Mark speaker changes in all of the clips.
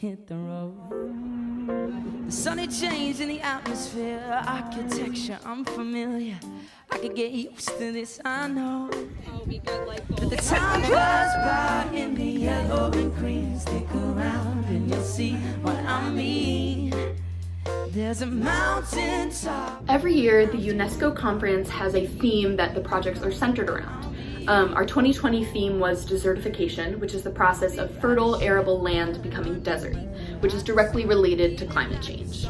Speaker 1: hit the road. The sunny change in the atmosphere, architecture unfamiliar. I could get used to this, I know. But the time goes by in the yellow and green. Stick around and you'll see what I mean. There's a mountain top.
Speaker 2: Every year, the UNESCO conference has a theme that the projects are centered around. Our 2020 theme was desertification, which is the process of fertile, arable land becoming desert, which is directly related to climate change.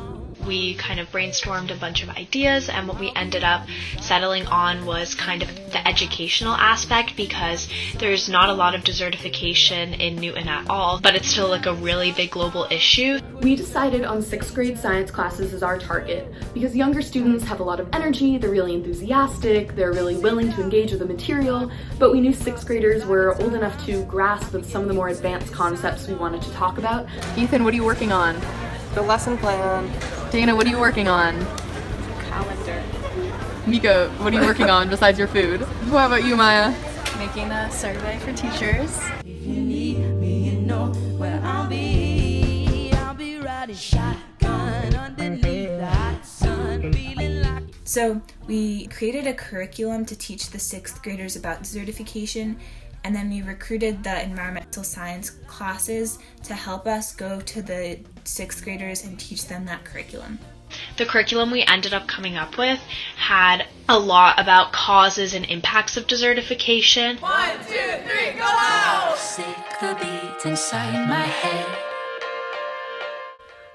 Speaker 3: We kind of brainstormed a bunch of ideas, and what we ended up settling on was kind of the educational aspect, because there's not a lot of desertification in Newton at all, but it's still like a really big global issue.
Speaker 2: We decided on 6th grade science classes as our target because younger students have a lot of energy, they're really enthusiastic, they're really willing to engage with the material, but we knew 6th graders were old enough to grasp some of the more advanced concepts we wanted to talk about.
Speaker 4: Ethan, what are you working on?
Speaker 5: The lesson plan.
Speaker 4: Dana, what are you working on?
Speaker 5: Calendar.
Speaker 4: Miko, what are you working on besides your food? What about you, Maya?
Speaker 6: Making a survey for teachers.
Speaker 1: If you need me, you know where I'll be. I'll be riding shotgun underneath the hot sun, feeling like.
Speaker 6: So we created a curriculum to teach the 6th graders about desertification, and then we recruited the environmental science classes to help us go to the 6th graders and teach them that curriculum.
Speaker 3: The curriculum we ended up coming up with had a lot about causes and impacts of desertification.
Speaker 1: 1, 2, 3, go out!
Speaker 7: Sick the beat inside my head.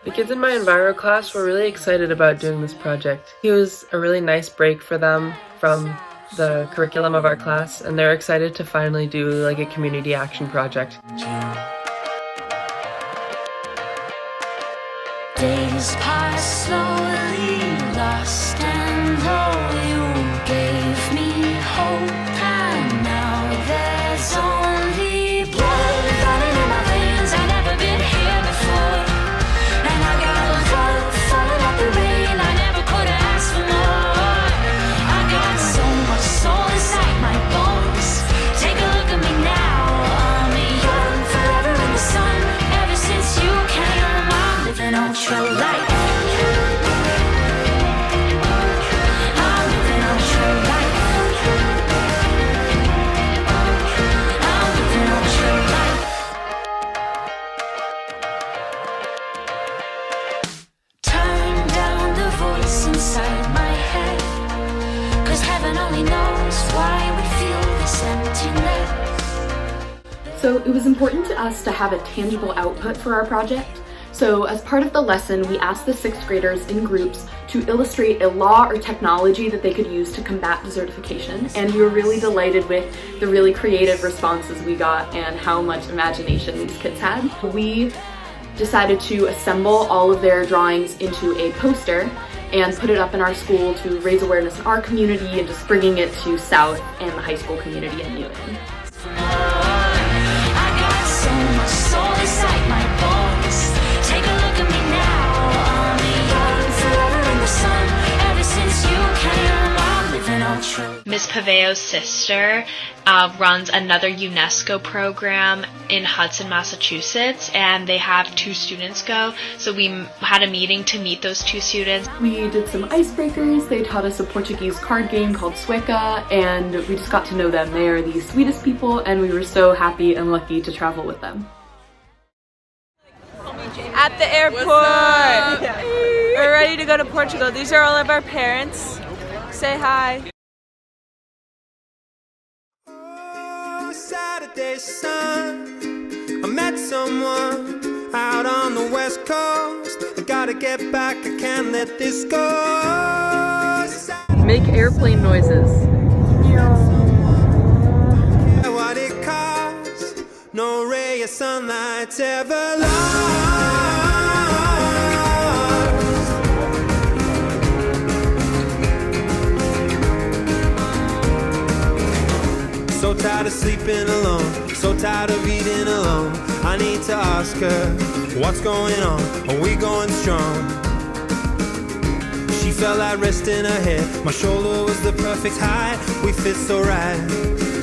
Speaker 5: The kids in my enviro class were really excited about doing this project. It was a really nice break for them from the curriculum of our class, and they're excited to finally do like a community action project.
Speaker 7: Days pass slowly, lost and low. You gave me hope, and now there's only blood running in my veins. I've never been here before, and I got love falling like the rain. I never could have asked for more. I got so much soul inside my bones. Take a look at me now. I'm young, forever in the sun. Ever since you came, I'm living ultra light. I'm living ultra light. I'm living ultra light. Turn down the voice inside my head, 'cause heaven only knows why we feel this emptiness.
Speaker 2: So it was important to us to have a tangible output for our project. So as part of the lesson, we asked the 6th graders in groups to illustrate a law or technology that they could use to combat desertification. And we were really delighted with the really creative responses we got and how much imagination these kids had. We decided to assemble all of their drawings into a poster and put it up in our school to raise awareness in our community and just bringing it to South and the high school community in Newton.
Speaker 7: I got so much soul inside my bones. Take a look at me now. I'm young, forever in the sun. Ever since you came, I'm living ultra.
Speaker 3: Ms. Paveo's sister runs another UNESCO program in Hudson, Massachusetts, and they have 2 students go. So we had a meeting to meet those 2 students.
Speaker 2: We did some icebreakers. They taught us a Portuguese card game called Sueca, and we just got to know them. They are the sweetest people, and we were so happy and lucky to travel with them.
Speaker 8: At the airport! We're ready to go to Portugal. These are all of our parents. Say hi.
Speaker 9: Oh, Saturday sun, I met someone out on the west coast. I gotta get back, I can't let this go.
Speaker 4: Make airplane noises.
Speaker 9: What it costs, no ray of sunlight's ever lost. So tired of sleeping alone, so tired of eating alone. I need to ask her, what's going on? Are we going strong? She felt like rest in her head. My shoulder was the perfect height. We fit so right.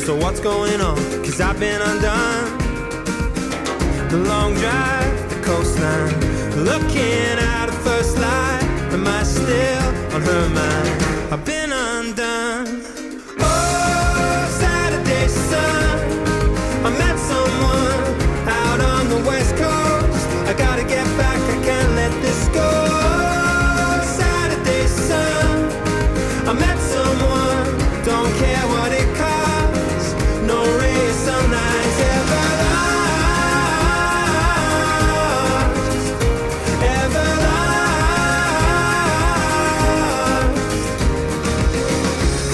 Speaker 9: So what's going on? 'Cause I've been undone. The long drive, the coastline, looking at her first light. Am I still on her mind? I've been undone. Oh, Saturday sun, I met someone out on the west coast. I gotta get back, I can't let this go. Saturday sun, I met someone, don't care what it costs. No ray of sunlight's ever lost, ever lost.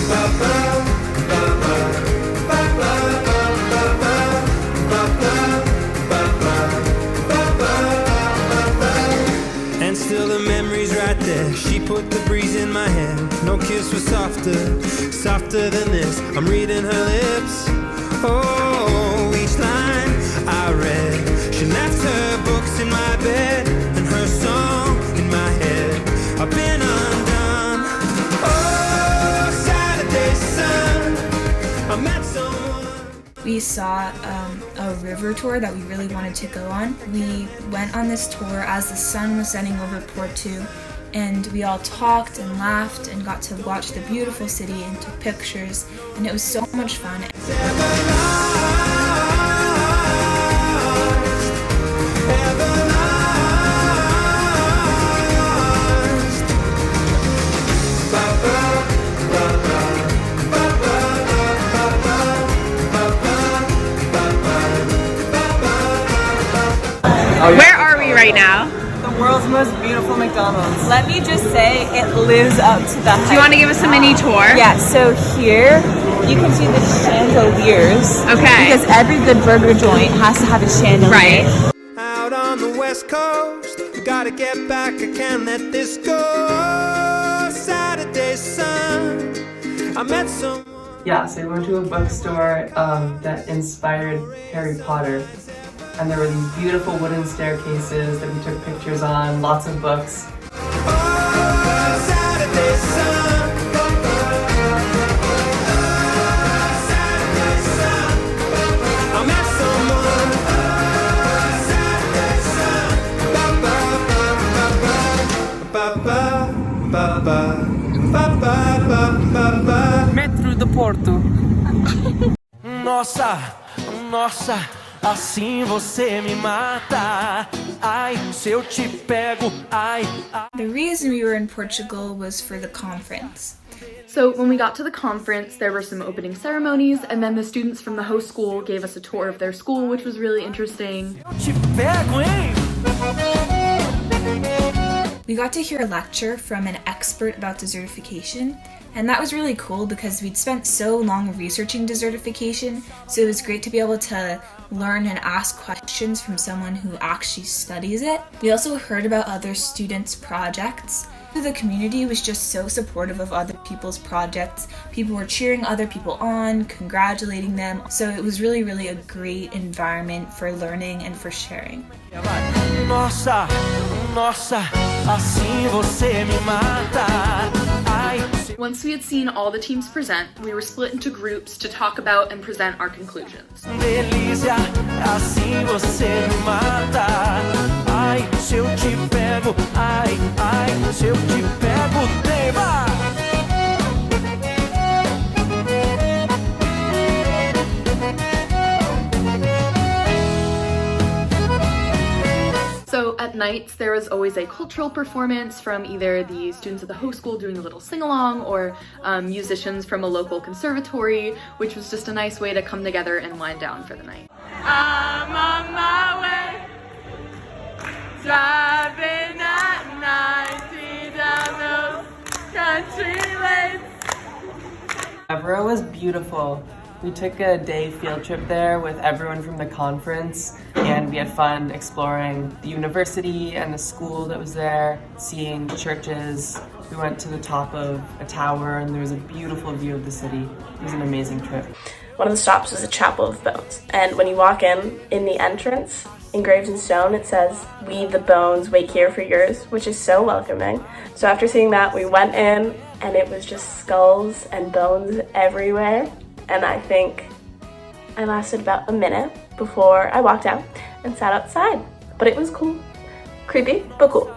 Speaker 9: Ba-ba, ba-ba, ba-ba, ba-ba, ba-ba, ba-ba, ba-ba, ba-ba. And still the memory's right there. She put the breeze in my hair. No kiss was softer than this. I'm reading her lips. Oh, each line I read. She left her books in my bed and her song in my head. I've been undone. Oh, Saturday sun, I met someone.
Speaker 6: We saw a river tour that we really wanted to go on. We went on this tour as the sun was setting over Port 2, and we all talked and laughed and got to watch the beautiful city and took pictures, and it was so much fun.
Speaker 8: Where are we right now?
Speaker 5: The world's most beautiful McDonald's.
Speaker 8: Let me just say, it lives up to the hype.
Speaker 4: Do you want to give us a mini tour?
Speaker 8: Yeah, so here you can see the chandeliers.
Speaker 4: Okay.
Speaker 8: Because every good burger joint has to have a chandelier.
Speaker 4: Right.
Speaker 9: Out on the west coast, I gotta get back, I can't let this go. Saturday sun, I met someone.
Speaker 5: Yeah, so we went to a bookstore that inspired Harry Potter. And there were these beautiful wooden staircases that we took pictures on, lots of books.
Speaker 9: Oh, Saturday sun. Saturday sun, I met someone. Saturday sun, ba ba ba ba ba ba ba ba ba.
Speaker 5: Metro do Porto.
Speaker 10: Nossa, nossa, assim você me mata. Ai, se eu te pego, ai, ai.
Speaker 6: The reason we were in Portugal was for the conference.
Speaker 2: So when we got to the conference, there were some opening ceremonies, and then the students from the host school gave us a tour of their school, which was really interesting.
Speaker 10: Eu te pego, hein?
Speaker 6: We got to hear a lecture from an expert about desertification, and that was really cool because we'd spent so long researching desertification, so it was great to be able to learn and ask questions from someone who actually studies it. We also heard about other students' projects. The community was just so supportive of other people's projects. People were cheering other people on, congratulating them, so it was really, really a great environment for learning and for sharing.
Speaker 10: Nossa, nossa, assim você me mata. Ai,
Speaker 2: Once we had seen all the teams present, we were split into groups to talk about and present our conclusions.
Speaker 10: delícia, assim você me mata. Ai, se eu te pego, ai, ai, se eu te pego, teima.
Speaker 2: So at nights, there was always a cultural performance from either the students of the host school doing a little sing-along or musicians from a local conservatory, which was just a nice way to come together and wind down for the night.
Speaker 8: I'm on my way, driving at 90 down those country lanes.
Speaker 5: Evora was beautiful. We took a day field trip there with everyone from the conference, and we had fun exploring the university and the school that was there, seeing churches. We went to the top of a tower and there was a beautiful view of the city. It was an amazing trip.
Speaker 11: One of the stops was the Chapel of Bones, and when you walk in the entrance, engraved in stone, it says, "We the bones wait here for yours," which is so welcoming. So after seeing that, we went in and it was just skulls and bones everywhere. And I think I lasted about a minute before I walked out and sat outside. but it was cool. Creepy, but cool.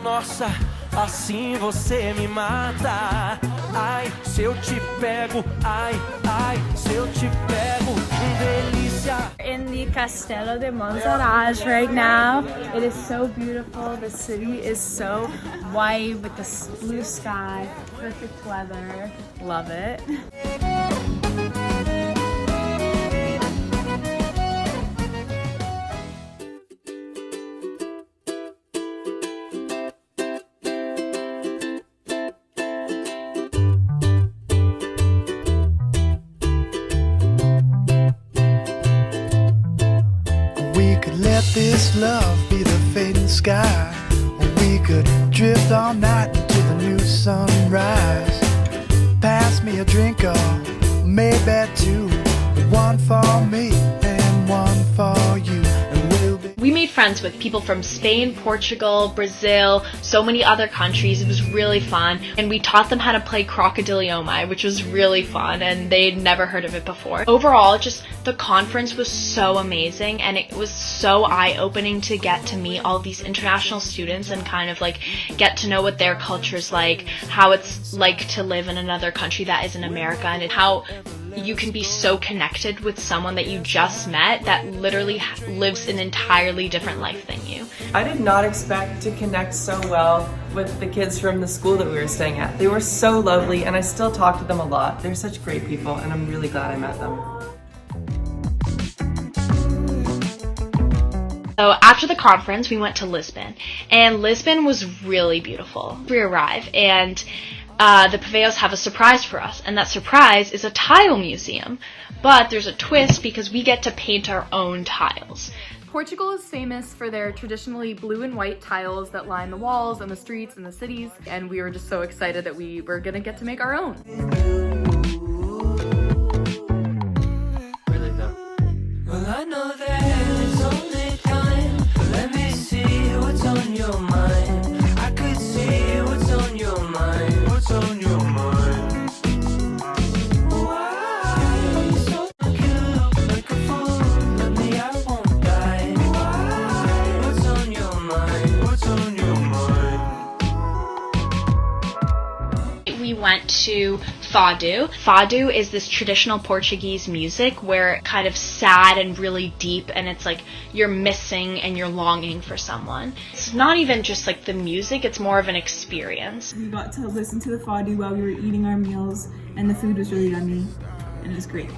Speaker 10: Nossa, assim você me mata. Ai, se eu te pego. Ai, ai, se eu te pego. Delícia.
Speaker 8: In the Castello de Monserrat right now. It is so beautiful. The city is so white with the blue sky. Perfect weather. Love it.
Speaker 12: This love be the fading sky, or we could drift all night into the new sunrise. Pass me a drink or maybe two, one for me and one for you, and we'll be.
Speaker 3: We made friends with people from Spain, Portugal, Brazil, so many other countries. It was really fun. And we taught them how to play crocodiliomai, which was really fun, and they'd never heard of it before. Overall, just the conference was so amazing, and it was so eye-opening to get to meet all these international students and kind of like get to know what their culture's like, how it's like to live in another country that isn't America, and how you can be so connected with someone that you just met that literally lives an entirely different life than you.
Speaker 5: I did not expect to connect so well with the kids from the school that we were staying at. They were so lovely, and I still talk to them a lot. They're such great people, and I'm really glad I met them.
Speaker 3: So after the conference, we went to Lisbon, and Lisbon was really beautiful. We arrived, and the Paveos have a surprise for us, and that surprise is a tile museum. But there's a twist because we get to paint our own tiles.
Speaker 2: Portugal is famous for their traditionally blue and white tiles that line the walls and the streets and the cities, and we were just so excited that we were gonna get to make our own.
Speaker 7: Well, I know that it's only time. Let me see what's on your mind. I could see what's on your mind. What's on your mind? Why you so cute, like a fool? Let me, I won't die. Why? What's on your mind? What's on your mind?
Speaker 3: We went to Fado. Fado is this traditional Portuguese music where it's kind of sad and really deep, and it's like you're missing and you're longing for someone. It's not even just like the music, it's more of an experience.
Speaker 6: We got to listen to the fado while we were eating our meals, and the food was really yummy, and it was great.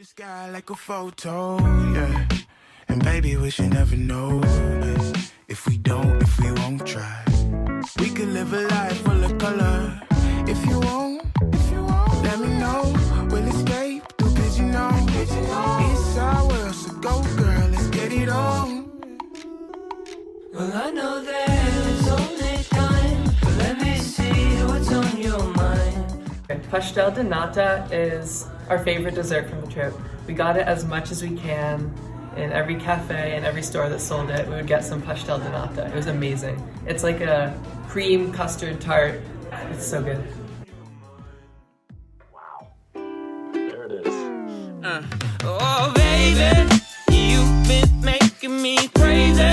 Speaker 12: Sky like a photo, yeah. And baby, we should never know it. If we won't try. We could live a life full of color. If you won't, let me know. We'll escape through pigeon hole. It's our world, so go girl, let's get it on.
Speaker 7: Well, I know that it's only time. Let me see what's on your mind.
Speaker 5: Pastel de nata is our favorite dessert from the trip. We got it as much as we can in every cafe and every store that sold it. We would get some pastel de nata. It was amazing. It's like a cream custard tart. It's so good.
Speaker 10: Wow. There it is. Oh, baby, you've been making me crazy.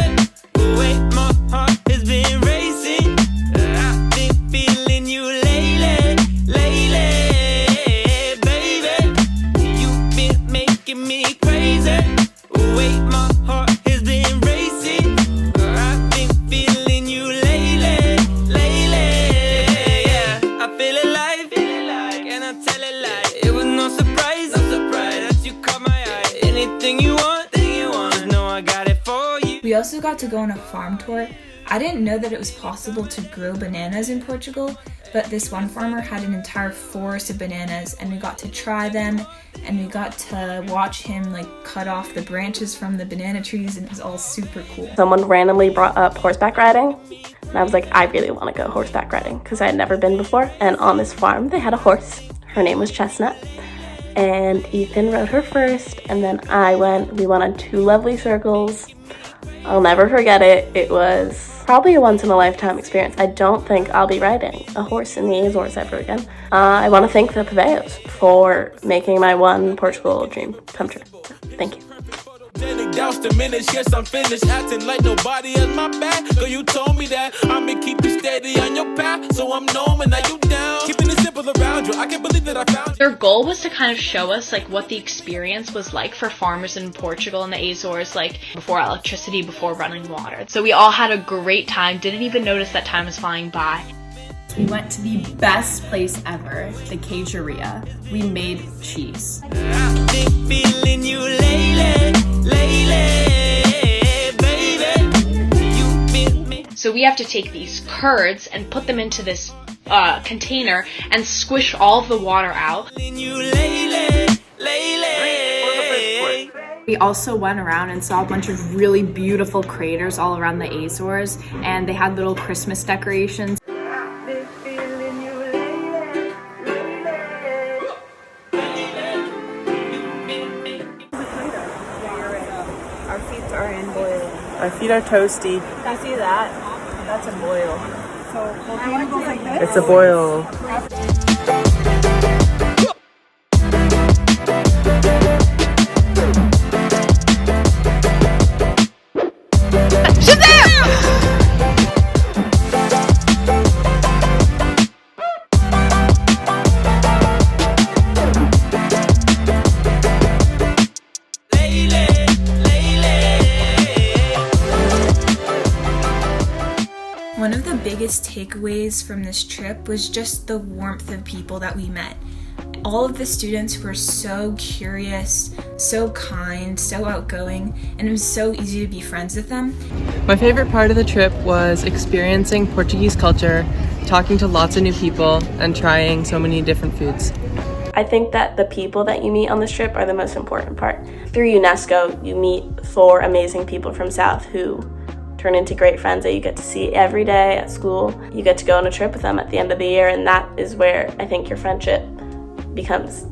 Speaker 10: Wait, my heart has been racing. I've been feeling you lately. Baby, you've been making me crazy. Wait, my heart has been racing. I've been feeling you lately. Yeah, I feel alive. Can I tell it like it was no surprise that you caught my eye. Anything you want, know I got it for you.
Speaker 6: We also got to go on a farm tour. I didn't know that it was possible to grow bananas in Portugal, but this one farmer had an entire forest of bananas, and we got to try them, and we got to watch him like cut off the branches from the banana trees, and it was all super cool.
Speaker 11: Someone randomly brought up horseback riding, and I was like, I really want to go horseback riding because I had never been before. And on this farm they had a horse. Her name was Chestnut, and Ethan rode her first, and then I went. We went on 2 lovely circles I'll never forget it. It was probably a once-in-a-lifetime experience. I don't think I'll be riding a horse in the Azores ever again. I want to thank the Paveos for making my one Portugal dream come true. Thank you.
Speaker 10: Yes, I'm finished acting like nobody has my back. Girl, you told me that I'ma keep you steady on your path, so I'm knowing that you down. Keeping it simple around you. I can't believe that I found you.
Speaker 3: Their goal was to kind of show us like what the experience was like for farmers in Portugal and the Azores, like before electricity, before running water. So we all had a great time. Didn't even notice that time was flying by.
Speaker 8: We went to the best place ever, the queijeria. We made cheese.
Speaker 10: I've been feeling you lately, baby.
Speaker 3: So we have to take these curds and put them into this container and squish all of the water out.
Speaker 8: We also went around and saw a bunch of really beautiful craters all around the Azores, and they had little Christmas decorations.
Speaker 5: Our feet are toasty.
Speaker 8: I see that. That's a boil. So volcano goes like this?
Speaker 5: It's a boil.
Speaker 6: One of the biggest takeaways from this trip was just the warmth of people that we met. All of the students were so curious, so kind, so outgoing, and it was so easy to be friends with them.
Speaker 5: My favorite part of the trip was experiencing Portuguese culture, talking to lots of new people, and trying so many different foods.
Speaker 11: I think that the people that you meet on this trip are the most important part. Through UNESCO, you meet 4 amazing people from South who turn into great friends that you get to see every day at school. You get to go on a trip with them at the end of the year, and that is where I think your friendship becomes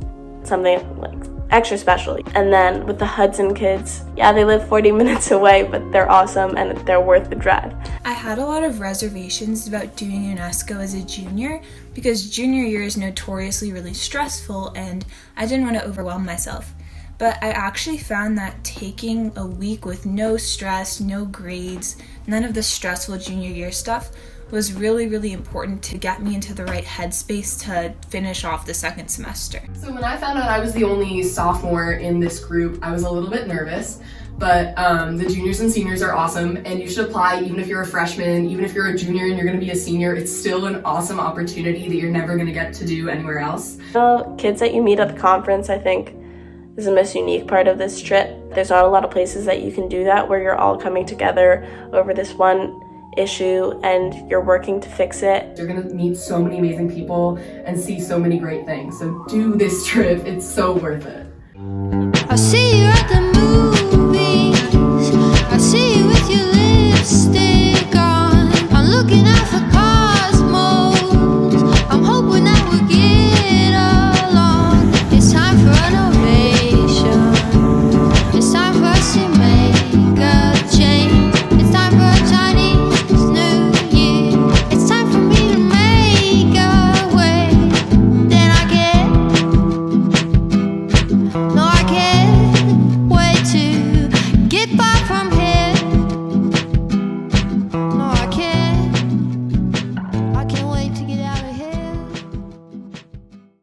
Speaker 11: something like extra special. And then with the Hudson kids, yeah, they live 40 minutes away, but they're awesome and they're worth the drive.
Speaker 6: I had a lot of reservations about doing UNESCO as a junior because junior year is notoriously really stressful and I didn't want to overwhelm myself. But I actually found that taking a week with no stress, no grades, none of the stressful junior year stuff was really, really important to get me into the right headspace to finish off the second semester.
Speaker 2: So when I found out I was the only sophomore in this group, I was a little bit nervous, but the juniors and seniors are awesome, and you should apply even if you're a freshman, even if you're a junior and you're gonna be a senior. It's still an awesome opportunity that you're never gonna get to do anywhere else.
Speaker 11: The kids that you meet at the conference, I think, is the most unique part of this trip. There's not a lot of places that you can do that where you're all coming together over this one issue and you're working to fix it.
Speaker 2: You're gonna meet so many amazing people and see so many great things. So do this trip, it's so worth it.
Speaker 7: I'll see you at the movies, I'll see you with your